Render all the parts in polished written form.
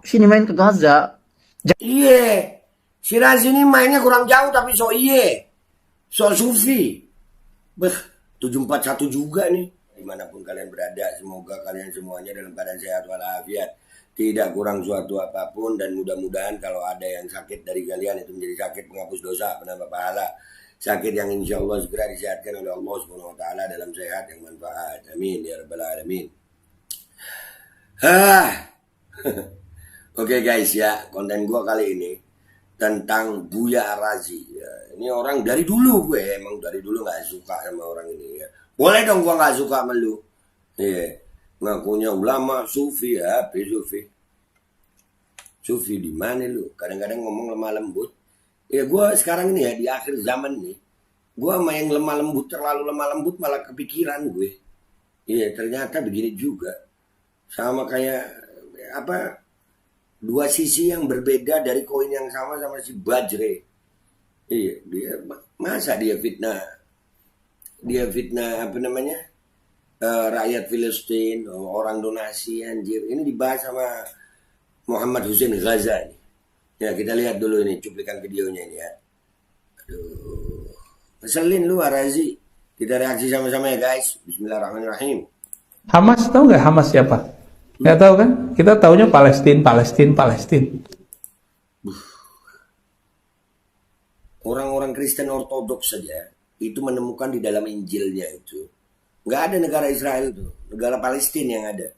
sini main ke Gaza. Iya, si Razi ini mainnya kurang jauh tapi so sufi. Beh, 741 juga nih. Dimanapun kalian berada, semoga kalian semuanya dalam keadaan sehat walafiat. Tidak kurang suatu apapun, dan mudah-mudahan kalau ada yang sakit dari kalian itu menjadi sakit penghapus dosa, penambah pahala. Sakit yang insya Allah segera disehatkan oleh Allah Subhanahu wa Ta'ala dalam sehat yang manfaat. Amin ya rabbal alamin. Oke guys ya, konten gua kali ini tentang Buya Razi. Ya, ini orang dari dulu emang dari dulu nggak suka sama orang ini ya. Boleh dong gua nggak suka sama lu. Iya, ngakunya ulama sufi ya, sufi di mana lu? Kadang-kadang ngomong lemah lembut. Ya gua sekarang ini ya di akhir zaman nih, gua sama yang lemah lembut, terlalu lemah lembut malah kepikiran gue. Iya, ternyata begini juga. Sama kayak apa? Dua sisi yang berbeda dari koin yang sama si Bajre. Iya, masa dia fitnah apa namanya, rakyat Filistin, orang donasi, anjir. Ini dibahas sama Muhammad Hussein Ghazali. Ya kita lihat dulu ini cuplikan videonya ini ya. Aduh, ngeselin lu Razi. Kita reaksi sama-sama ya guys. Bismillahirrahmanirrahim. Hamas, tahu nggak Hamas siapa? Nggak tahu kan? Kita taunya Palestina. Orang-orang Kristen Ortodoks saja itu menemukan di dalam Injilnya itu nggak ada negara Israel itu, negara Palestina yang ada.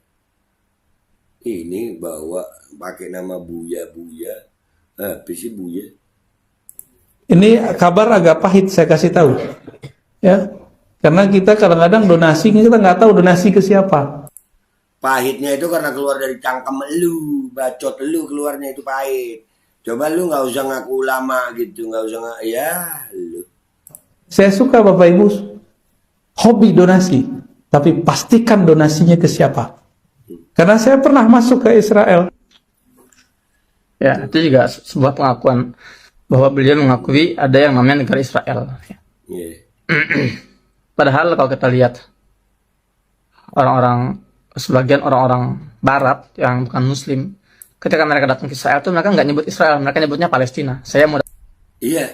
Ini bawa pakai nama Buya, apa sih Buya? Ini kabar agak pahit saya kasih tahu, ya. Karena kita kadang-kadang donasi kita nggak tahu donasi ke siapa. Pahitnya itu karena keluar dari cangkem lu, bacot lu keluarnya itu pahit. Coba lu nggak usah ngaku ulama gitu, nggak usah lu. Saya suka Bapak Ibu hobi donasi, tapi pastikan donasinya ke siapa. Karena saya pernah masuk ke Israel. Ya, itu juga sebuah pengakuan bahwa beliau mengakui ada yang namanya negara Israel. Yeah. Padahal kalau kita lihat sebagian orang-orang Barat yang bukan Muslim, ketika mereka datang ke Israel itu mereka nggak nyebut Israel, mereka nyebutnya Palestina. Saya mau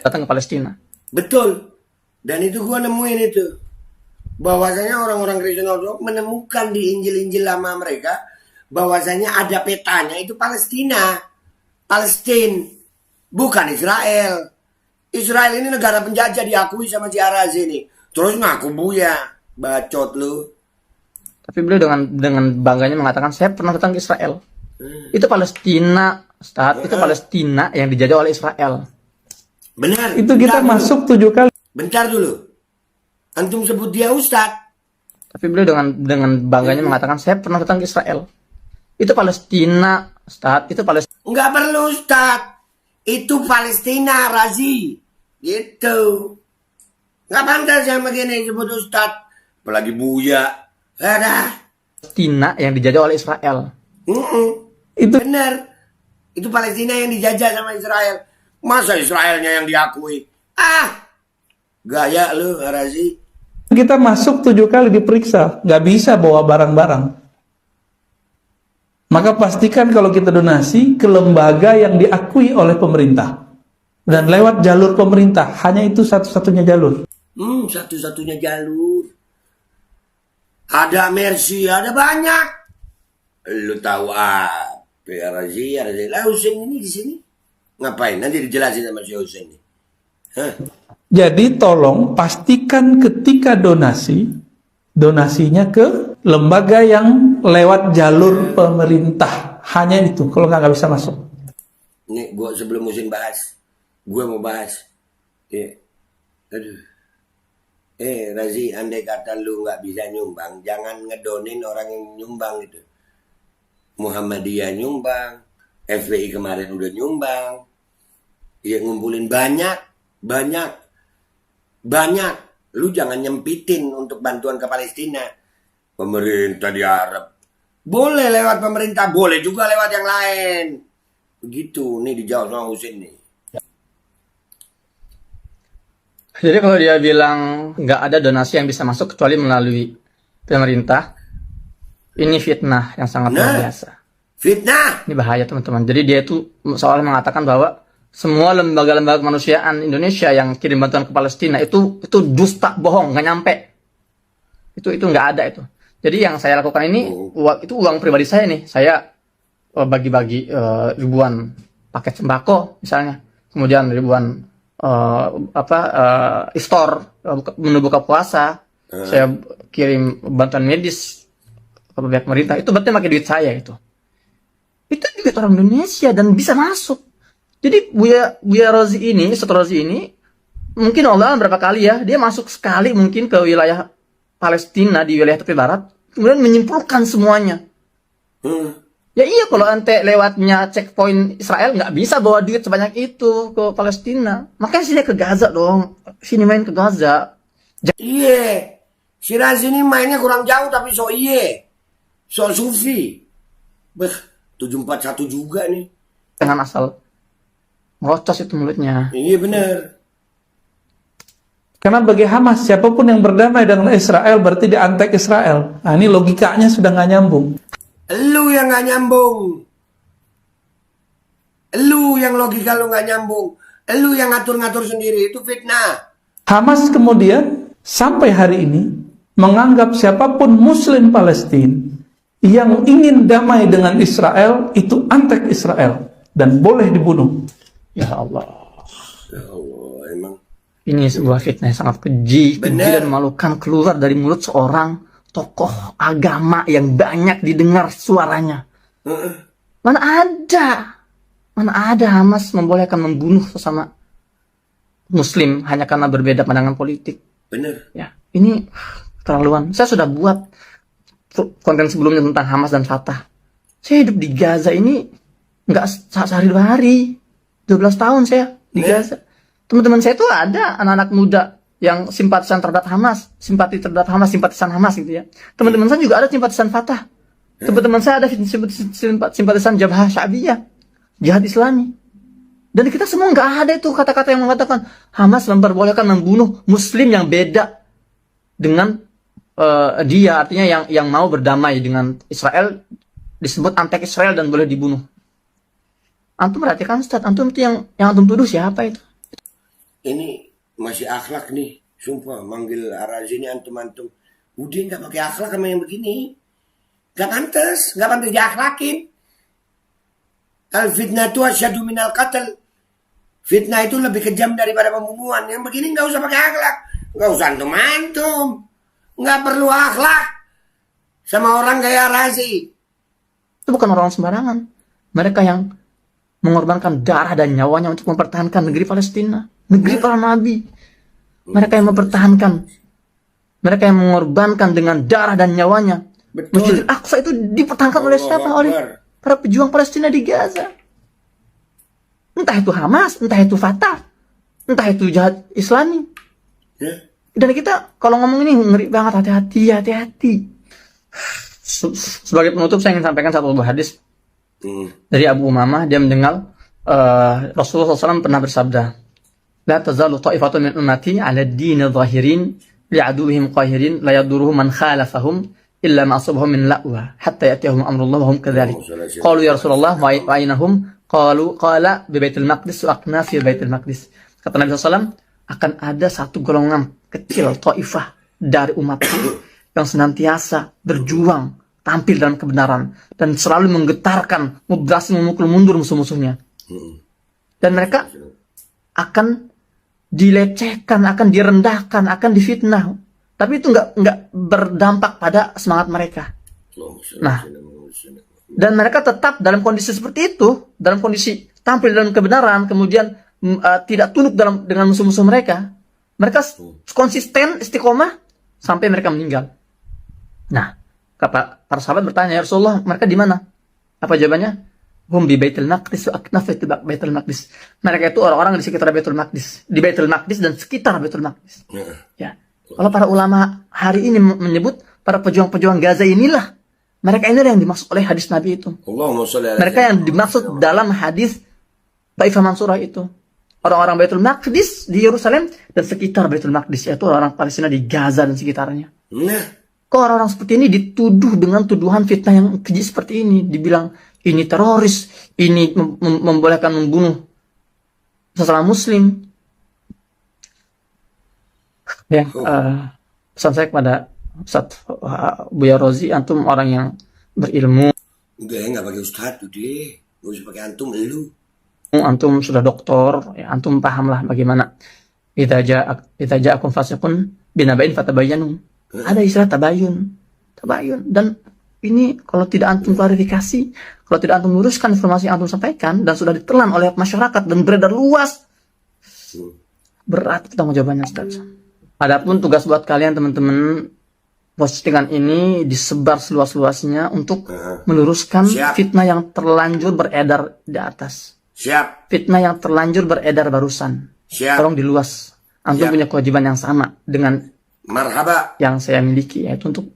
datang ke Palestina. Betul. Dan itu gua nemuin itu. Bahwasanya orang-orang Kristen Ortodoks menemukan di Injil-Injil lama mereka bahwasanya ada petanya itu Palestina. Bukan Israel. Israel ini negara penjajah diakui sama si Razi ini. Terus ngaku Buya, bacot lu. Tapi beliau dengan bangganya mengatakan saya pernah datang ke Israel. Itu Palestina, itu Palestina yang dijajah oleh Israel. Benar. Itu kita masuk 7 kali. Bentar dulu. Antum sebut dia Ustadz. Tapi beliau dengan bangganya mengatakan saya pernah datang ke Israel. Itu Palestina, itu Palestina. Enggak perlu Ustadz. Itu Palestina, Razi. Gitu. Enggak pantas yang begini sebut Ustadz. Apalagi Buya. Ada. Palestina yang dijajah oleh Israel. Itu benar. Itu Palestina yang dijajah sama Israel. Masa Israelnya yang diakui? Gaya lu, Razi. kita masuk 7 kali diperiksa, nggak bisa bawa barang-barang. Maka pastikan kalau kita donasi ke lembaga yang diakui oleh pemerintah. Dan lewat jalur pemerintah, hanya itu satu-satunya jalur. Satu-satunya jalur. Ada Mercy, ada banyak. Lu tahu apa? Razi, lah Husein ini di sini. Ngapain? Nanti dijelasin sama si Husein ini. Jadi tolong pastikan ketika donasinya ke lembaga yang lewat jalur pemerintah. Hanya itu, kalau nggak bisa masuk. Nih, gua sebelum Husein bahas, gue mau bahas. Razi, andai kata lu nggak bisa nyumbang, jangan ngedonin orang yang nyumbang gitu. Muhammadiyah nyumbang, FPI kemarin udah nyumbang, ya ngumpulin banyak. Lu jangan nyempitin untuk bantuan ke Palestina. Pemerintah di Arab boleh lewat pemerintah, boleh juga lewat yang lain. Begitu, nih dijawab sama Husein nih. Jadi kalau dia bilang nggak ada donasi yang bisa masuk kecuali melalui pemerintah, ini fitnah yang sangat luar biasa. Fitnah. Ini bahaya teman-teman. Jadi dia itu seolah mengatakan bahwa semua lembaga-lembaga kemanusiaan Indonesia yang kirim bantuan ke Palestina itu dusta, bohong, nggak nyampe. Itu nggak ada itu. Jadi yang saya lakukan ini itu uang pribadi saya nih. Saya bagi-bagi ribuan paket sembako misalnya, kemudian ribuan istor menu buka puasa. Saya kirim bantuan medis ke pihak pemerintah. Itu berarti pakai duit saya itu. Itu duit orang Indonesia dan bisa masuk. Jadi Buya Rozi ini, Ustaz Rozi ini, mungkin Allah berapa kali ya, dia masuk sekali mungkin ke wilayah Palestina, di wilayah tepi barat, kemudian menyimpulkan semuanya. Ya iya, kalau ente lewatnya checkpoint Israel, nggak bisa bawa duit sebanyak itu ke Palestina. Makanya sini ke Gaza dong, sini main ke Gaza. Iya, si Razi ini mainnya kurang jauh tapi so sufi. 741 juga nih. Dengan asal ngocos itu mulutnya. Iya bener. Karena bagi Hamas, siapapun yang berdamai dengan Israel berarti dia antek Israel. Nah, ini logikanya sudah nggak nyambung. Lu yang nggak nyambung. Lu yang logika lu nggak nyambung. Lu yang ngatur-ngatur sendiri, itu fitnah. Hamas kemudian sampai hari ini menganggap siapapun Muslim Palestina yang ingin damai dengan Israel itu antek Israel dan boleh dibunuh. Ya Allah. Ya Allah, emang. Ini sebuah fitnah yang sangat keji dan memalukan, keluar dari mulut seorang tokoh agama yang banyak didengar suaranya. Mana ada Hamas membolehkan membunuh sesama Muslim hanya karena berbeda pandangan politik. Bener. Ya, ini keterlaluan. Saya sudah buat konten sebelumnya tentang Hamas dan Fatah. Saya hidup di Gaza ini nggak sehari 2 hari. 12 tahun saya di Gaza. Teman-teman saya itu ada anak-anak muda yang simpatisan terhadap Hamas, simpatisan Hamas gitu ya. Teman-teman saya juga ada simpatisan Fatah. Teman-teman saya ada simpatisan Jabhah Sya'biyah, Jihad Islami. Dan kita semua nggak ada itu kata-kata yang mengatakan Hamas memperbolehkan membunuh Muslim yang beda dengan dia, artinya yang mau berdamai dengan Israel disebut antek Israel dan boleh dibunuh. Antum perhatikan Ustaz, antum itu yang antum tuduh siapa itu? Ini masih akhlak nih, sumpah manggil Arazi ini antum-antum. Udah nggak pakai akhlak sama yang begini. Nggak pantas diakhlakin. Al fitnah itu asyadu minal qatl. Fitnah itu lebih kejam daripada pembunuhan. Yang begini nggak usah pakai akhlak, nggak usah antum-antum. Nggak perlu akhlak sama orang kayak Arazi. Itu bukan orang sembarangan. Mereka yang mengorbankan darah dan nyawanya untuk mempertahankan negeri Palestina, negeri para nabi. Mereka yang mempertahankan, mereka yang mengorbankan dengan darah dan nyawanya. Masjid Al-Aqsa itu dipertahankan oleh siapa? Oleh para pejuang Palestina di Gaza. Entah itu Hamas, entah itu Fatah, entah itu Jihad Islami. Dan kita kalau ngomong ini ngeri banget, hati-hati. Sebagai penutup saya ingin sampaikan satu buah hadis dari Abu Umamah. Dia mendengar Rasulullah SAW pernah bersabda, la tazalu ta'ifatun min ummati ala ad-din zahirin li'aduwwihim qahirin la yaduruhum man khalafahum illa ma asabahum min la'wa hatta ya'tiyahum amrullah wa hum kadzalik. Qalu ya Rasulullah wa aynahum? Qala bi Baitul Maqdis wa aqna fi Baitul Maqdis. Kata Nabi SAW, akan ada satu golongan kecil taifah dari umatku yang senantiasa berjuang tampil dalam kebenaran dan selalu menggetarkan, berhasil memukul mundur musuh-musuhnya. Dan mereka akan dilecehkan, akan direndahkan, akan difitnah. Tapi itu nggak berdampak pada semangat mereka. Nah, dan mereka tetap dalam kondisi seperti itu, dalam kondisi tampil dalam kebenaran, kemudian tidak tunduk dengan musuh-musuh mereka. Mereka konsisten, istiqomah sampai mereka meninggal. Nah, para sahabat bertanya, ya Rasulullah, mereka di mana? Apa jawabannya? Hum bi Baitul Maqdis wa aknaf Baitul Maqdis. Mereka itu orang-orang di sekitar Baitul Maqdis, di Baitul Maqdis dan sekitar Baitul Maqdis. Ya. Kalau para ulama hari ini menyebut para pejuang-pejuang Gaza inilah, mereka inilah yang dimaksud oleh hadis Nabi itu. Mereka yang dimaksud dalam hadis Taifah Mansurah itu. Orang-orang Baitul Maqdis di Yerusalem dan sekitar Baitul Maqdis, yaitu orang Palestina di Gaza dan sekitarnya. Kok orang-orang seperti ini dituduh dengan tuduhan fitnah yang keji seperti ini, dibilang ini teroris, ini membolehkan membunuh sesama muslim. Ya, pesan saya kepada Ustaz Buya Rozi, antum orang yang berilmu. Udah nggak pakai Ustaz tuh deh, gak usah pakai antum lu. Antum sudah doktor, ya, antum pahamlah bagaimana idza ja'akum fasiqun binaba'in fatabayyanu. Ada istilah tabayun. Dan ini kalau tidak antum klarifikasi, kalau tidak antum luruskan informasi yang antum sampaikan dan sudah ditelan oleh masyarakat dan beredar luas, berat pertanggungjawabannya, Ustaz. Adapun tugas buat kalian teman-teman, postingan ini disebar seluas-luasnya untuk meluruskan fitnah yang terlanjur beredar di atas. Siap. Fitnah yang terlanjur beredar barusan. Siap. Tolong diluas. Antum punya kewajiban yang sama dengan marhaba yang saya miliki, yaitu untuk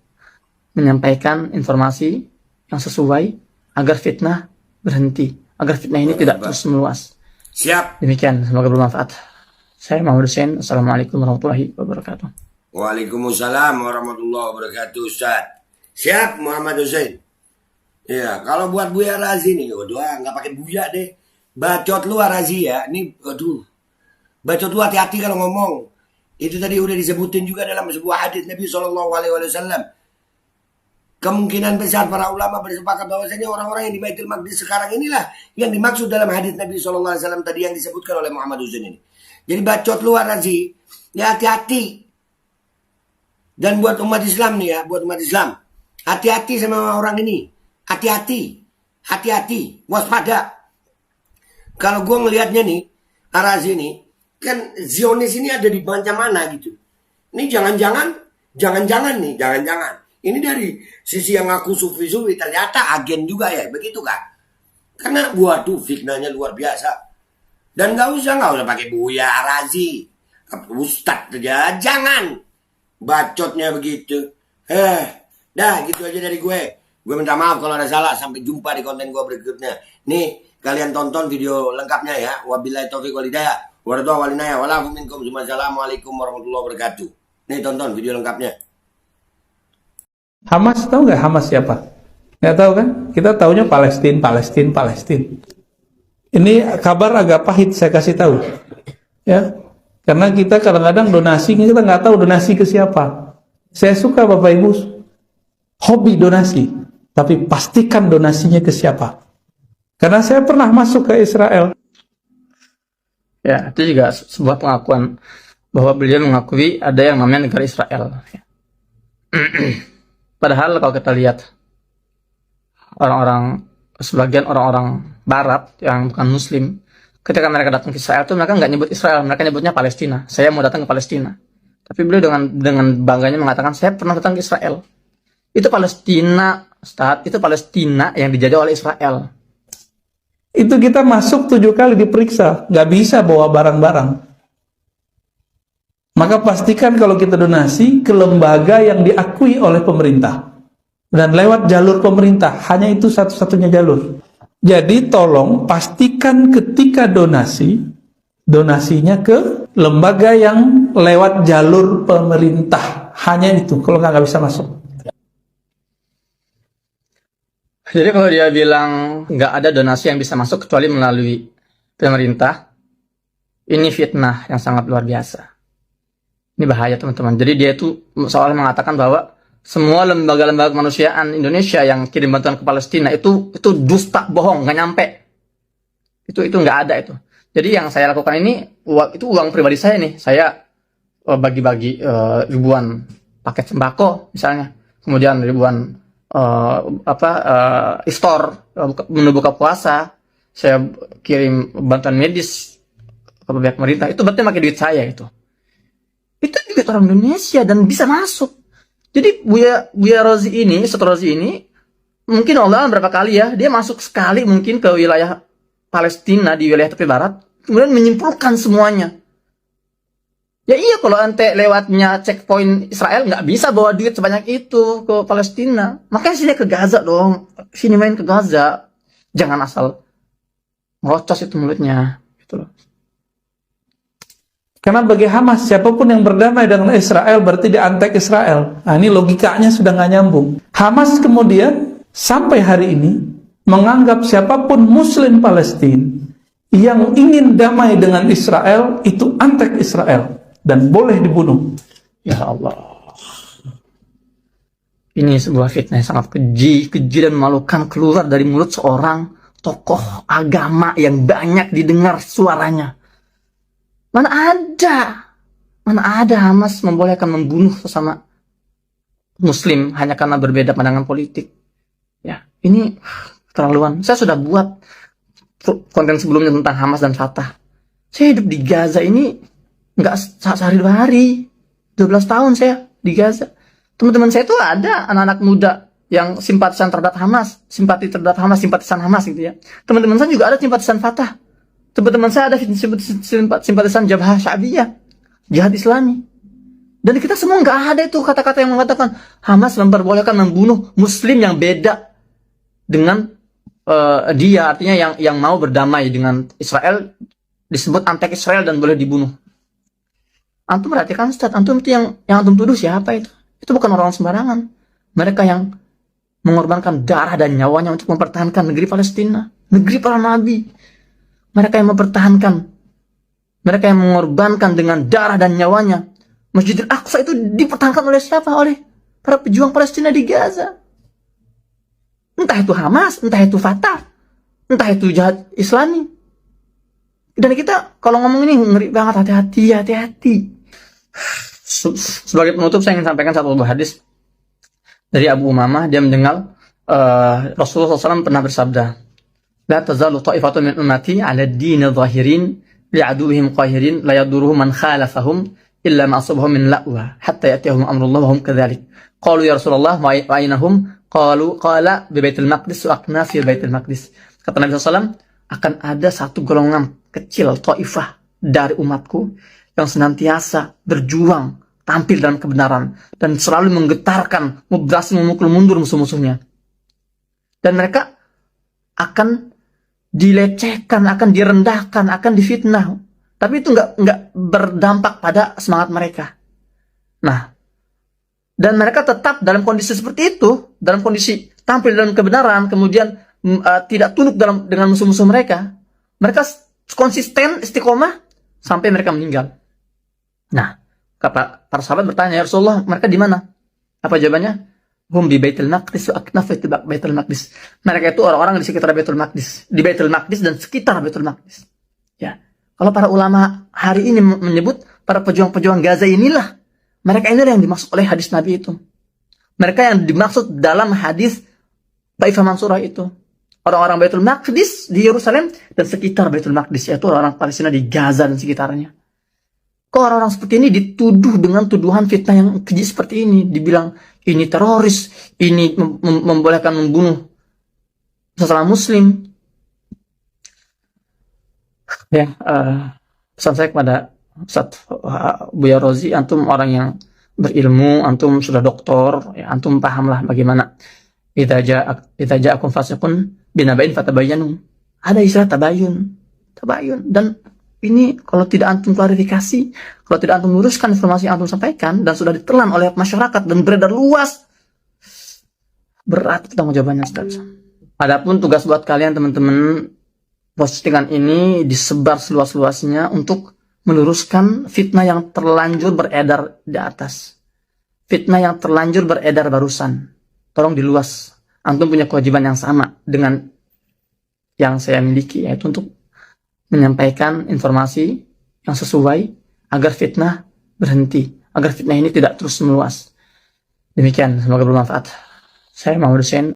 menyampaikan informasi yang sesuai agar fitnah berhenti, agar fitnah ini tidak terus meluas. Siap. Demikian, semoga bermanfaat. Saya Muhammad Hussein. Assalamualaikum warahmatullahi wabarakatuh. Waalaikumsalam warahmatullahi wabarakatuh, Ustaz. Siap, Muhammad Hussein. Ya, kalau buat Buya Razi nih, nggak pakai Buya deh. Bacot lu Razi ya. Ini, bacot lu hati-hati kalau ngomong. Itu tadi udah disebutin juga dalam sebuah hadis Nabi SAW. Kemungkinan besar para ulama bersepakat bahwasanya orang-orang yang di Baitul Maqdis sekarang inilah yang dimaksud dalam hadis Nabi SAW tadi yang disebutkan oleh Muhammad Hussein ini. Jadi bacot luar Razi, ya hati-hati. Dan buat umat Islam nih ya, buat umat Islam, hati-hati sama orang ini. Hati-hati, waspada. Kalau gue ngelihatnya nih, Razi ini, kan Zionis ini ada di macam mana gitu. Ini jangan-jangan nih, jangan-jangan. Ini dari sisi yang aku sufi-sufi, ternyata agen juga ya, begitu kan? Karena waduh fitnahnya luar biasa. Dan nggak usah pakai Buya Razi, Ustadz aja, jangan bacotnya begitu. Dah gitu aja dari gue. Gue minta maaf kalau ada salah. Sampai jumpa di konten gue berikutnya. Nih kalian tonton video lengkapnya ya. Wabillahi taufiq wal hidayah. Wassalamualaikum warahmatullahi wabarakatuh. Nih tonton video lengkapnya. Hamas, tahu nggak Hamas siapa? Nggak tahu kan? Kita taunya Palestina. Ini kabar agak pahit saya kasih tahu, ya, karena kita kadang-kadang donasi kita nggak tahu donasi ke siapa. Saya suka Bapak Ibu hobi donasi, tapi pastikan donasinya ke siapa. Karena saya pernah masuk ke Israel. Ya, itu juga sebuah pengakuan bahwa beliau mengakui ada yang namanya negara Israel. Padahal kalau kita lihat sebagian orang-orang Barat yang bukan Muslim, ketika mereka datang ke Israel itu mereka nggak nyebut Israel, mereka nyebutnya Palestina. Saya mau datang ke Palestina, tapi beliau dengan bangganya mengatakan saya pernah datang ke Israel. Itu Palestina, Ustaz, itu Palestina yang dijajah oleh Israel. Itu kita masuk 7 kali diperiksa, nggak bisa bawa barang-barang. Maka pastikan kalau kita donasi ke lembaga yang diakui oleh pemerintah. Dan lewat jalur pemerintah, hanya itu satu-satunya jalur. Jadi tolong pastikan ketika donasinya ke lembaga yang lewat jalur pemerintah. Hanya itu, kalau nggak bisa masuk. Jadi kalau dia bilang nggak ada donasi yang bisa masuk kecuali melalui pemerintah, ini fitnah yang sangat luar biasa. Ini bahaya teman-teman. Jadi dia itu seolah mengatakan bahwa semua lembaga-lembaga kemanusiaan Indonesia yang kirim bantuan ke Palestina itu dusta, bohong, nggak nyampe. Itu nggak ada itu. Jadi yang saya lakukan ini itu uang pribadi saya nih. Saya bagi-bagi ribuan paket sembako misalnya, kemudian ribuan istor menu buka puasa. Saya kirim bantuan medis ke pihak pemerintah. Itu berarti pakai duit saya itu. Itu duit orang Indonesia dan bisa masuk. Jadi Buya Rozi ini, Ustaz Rozi ini, mungkin Allah berapa kali ya, dia masuk sekali mungkin ke wilayah Palestina, di wilayah tepi barat, kemudian menyimpulkan semuanya. Ya iya, kalau ente lewatnya checkpoint Israel, nggak bisa bawa duit sebanyak itu ke Palestina. Makanya sini ke Gaza dong, sini main ke Gaza. Jangan asal merocos itu mulutnya. Gitu loh. Karena bagi Hamas, siapapun yang berdamai dengan Israel berarti diantek Israel. Nah, ini logikanya sudah nggak nyambung. Hamas kemudian sampai hari ini menganggap siapapun Muslim Palestina yang ingin damai dengan Israel itu antek Israel dan boleh dibunuh. Ya Allah. Ini sebuah fitnah yang sangat keji dan memalukan keluar dari mulut seorang tokoh agama yang banyak didengar suaranya. Mana ada Hamas membolehkan membunuh sesama Muslim hanya karena berbeda pandangan politik. Ya, ini keterlaluan. Saya sudah buat konten sebelumnya tentang Hamas dan Fatah. Saya hidup di Gaza ini nggak sehari 2 hari. 12 tahun saya di Gaza. Teman-teman saya itu ada anak-anak muda yang simpatisan terhadap Hamas, simpatisan Hamas gitu ya. Teman-teman saya juga ada simpatisan Fatah. Teman-teman saya ada simpatisan Jabhah Sya'biyah, Jihad Islami. Dan kita semua nggak ada itu kata-kata yang mengatakan Hamas memperbolehkan membunuh Muslim yang beda dengan dia, artinya yang mau berdamai dengan Israel disebut antek Israel dan boleh dibunuh. Antum perhatikan Ustaz, antum itu yang antum tuduh siapa itu? Itu bukan orang sembarangan. Mereka yang mengorbankan darah dan nyawanya untuk mempertahankan negeri Palestina, negeri para nabi. Mereka yang mempertahankan, mereka yang mengorbankan dengan darah dan nyawanya. Masjidil Aqsa itu dipertahankan oleh siapa? Oleh para pejuang Palestina di Gaza. Entah itu Hamas, entah itu Fatah, entah itu Jihad Islami. Dan kita kalau ngomong ini ngeri banget, hati-hati. Sebagai penutup saya ingin sampaikan satu hadis dari Abu Umamah. Dia mendengar Rasulullah SAW pernah bersabda, La tazalu ta'ifatun min ummati ala ad-din zahirin li'aduwihim qahirin la yaduruhum man khalafahum illa ma asabahum min la'wa hatta ya'tiyahum amrullah wa hum kadzalik. Qalu ya Rasulullah wa aynahum? Qala bi Baitul Maqdis wa aqna fi Baitul Maqdis. Kata Nabi SAW, akan ada satu golongan kecil ta'ifah dari umatku yang senantiasa berjuang tampil dalam kebenaran dan selalu menggetarkan, berhasil memukul mundur musuh-musuhnya. Dan mereka akan dilecehkan, akan direndahkan, akan difitnah. Tapi itu nggak berdampak pada semangat mereka. Nah, dan mereka tetap dalam kondisi seperti itu, dalam kondisi tampil dalam kebenaran, kemudian tidak tunduk dengan musuh-musuh mereka. Mereka konsisten, istiqomah sampai mereka meninggal. Nah, para sahabat bertanya, ya Rasulullah, mereka di mana? Apa jawabannya? Hum bi Baitul Maqdis wa aknaf Baitul Maqdis. Mereka itu orang-orang di sekitar Baitul Maqdis, di Baitul Maqdis dan sekitar Baitul Maqdis. Ya. Kalau para ulama hari ini menyebut para pejuang-pejuang Gaza inilah, mereka inilah yang dimaksud oleh hadis Nabi itu. Mereka yang dimaksud dalam hadis Taifah Mansurah itu. Orang-orang Baitul Maqdis di Yerusalem dan sekitar Baitul Maqdis, yaitu orang Palestina di Gaza dan sekitarnya. Kok orang-orang seperti ini dituduh dengan tuduhan fitnah yang keji seperti ini, dibilang ini teroris, ini membolehkan membunuh sesama Muslim. Ya, pesan saya kepada Ustaz Buya Rozi, antum orang yang berilmu, antum sudah doktor, ya, antum pahamlah bagaimana idza ja'akum fasiqun binaba'in fatabayyanu. Ada istilah tabayun, dan ini kalau tidak antum klarifikasi, kalau tidak antum luruskan informasi yang antum sampaikan dan sudah ditelan oleh masyarakat dan beredar luas, berat tanggung jawabannya, Ustaz. Adapun tugas buat kalian teman-teman, postingan ini disebar seluas-luasnya untuk meluruskan fitnah yang terlanjur beredar di atas. Fitnah yang terlanjur beredar barusan. Tolong diluas. Antum punya kewajiban yang sama dengan yang saya miliki, yaitu untuk menyampaikan informasi yang sesuai agar fitnah berhenti, agar fitnah ini tidak terus meluas. Demikian, semoga bermanfaat. Saya Muhammad Hussein.